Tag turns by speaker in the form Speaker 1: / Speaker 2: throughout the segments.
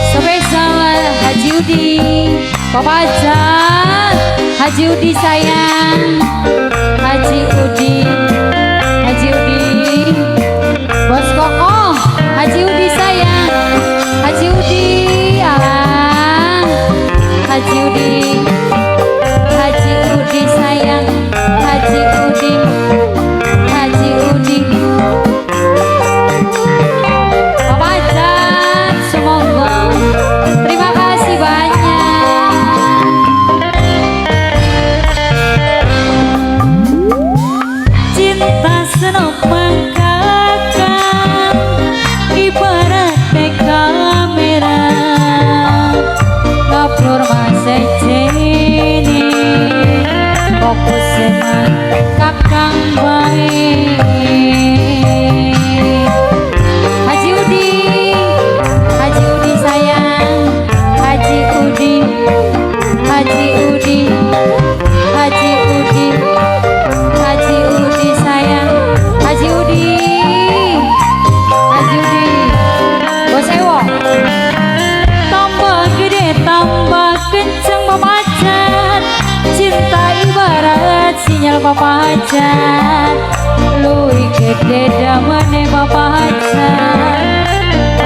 Speaker 1: Spesial Haji Udi, Papa Jan, Haji Udi sayang, Haji Udi, Haji Udi, Bos Koko, Haji Udi sayang, Haji Udi, alah, Haji Udi, Haji Udi sayang, Haji Udi, Haji Udi. Papa Jan, semoga terima kasih banyak. Cinta senok mengkakang ibarat kamera ngapur masih jene fokus senang kakang baik. Haji Udi, Haji Udi sayang, Haji Udi, Haji Udi, Haji Udi, Haji Udi sayang, Haji Udi, Haji Udi, Bos Ewo. Tambah gede tambah kenceng memacan, cinta ibarat sinyal papacan, luwih gede damane papacan.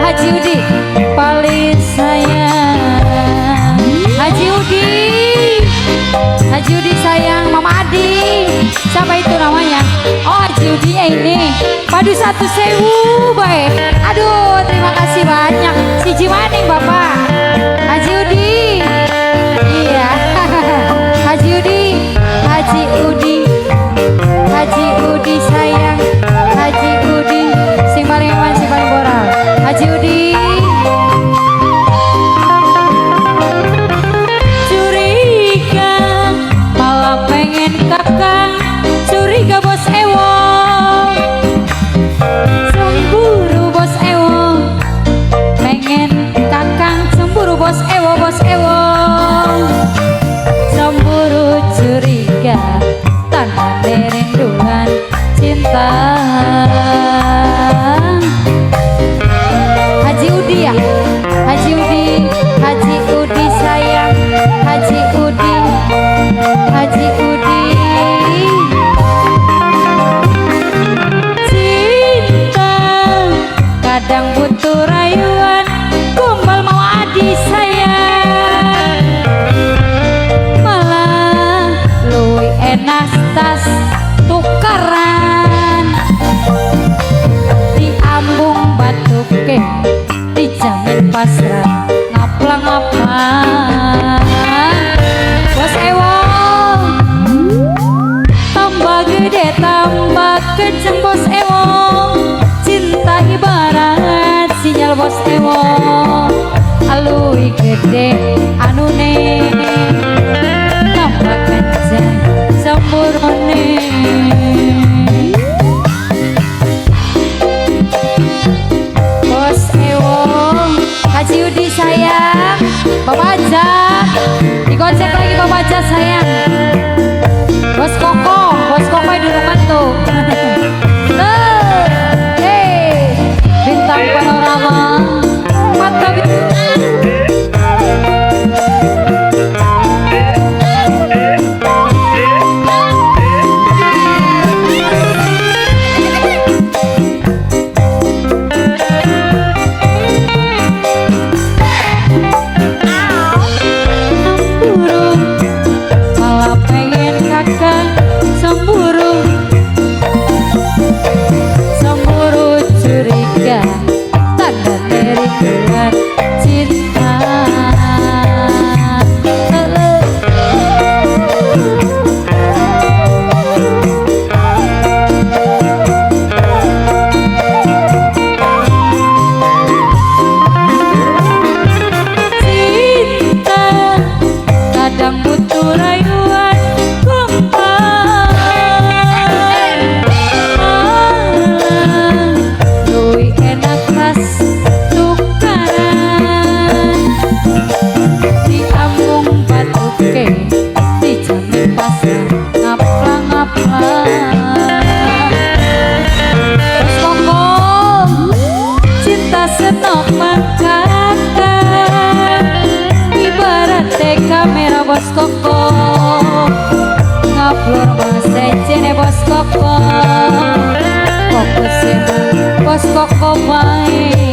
Speaker 1: Haji Udi paling sayang, Haji Udi, Haji Udi sayang, Mama Adi. Siapa itu namanya? Oh, Haji Udi ini. Padu 1.000 baik. Aduh, terima kasih banyak. Siji maning Bapak. Haji Udi. Iya. Haji Udi, Haji Udi, Haji Udi sayang, Haji Udi, sing paling eman, sing paling moral. Haji Udi. Curiga, malah pengen kakang, curiga Bos Ewo. Cemburu Bos Ewo, pengen kakang, cemburu Bos Ewo, Bos Ewo. Cemburu curiga, tanpa rinduan cinta. Haji Udi ya, Haji Udi, Haji Udi sayang, Haji Udi, Haji Udi. Cinta kadang butuh rayuan, kumpul mau Adi sayang, malah luwih enak tas tukaran, diambung batuke, dijamin pasrah ngaplang-ngaplang. Bos Ewo, tambah gede tambah kenceng Bos Ewo, cinta ibarat sinyal Bos Ewo, luwih gede anune tambah kenceng sempurne. Bos Ewo, Haji Udi sayang, Bapak Aja, dikonsep lagi Bapak Aja sayang. Bos Koko di rumah tuh. Hei, bintang panorama, mata kok sewu bos kok bae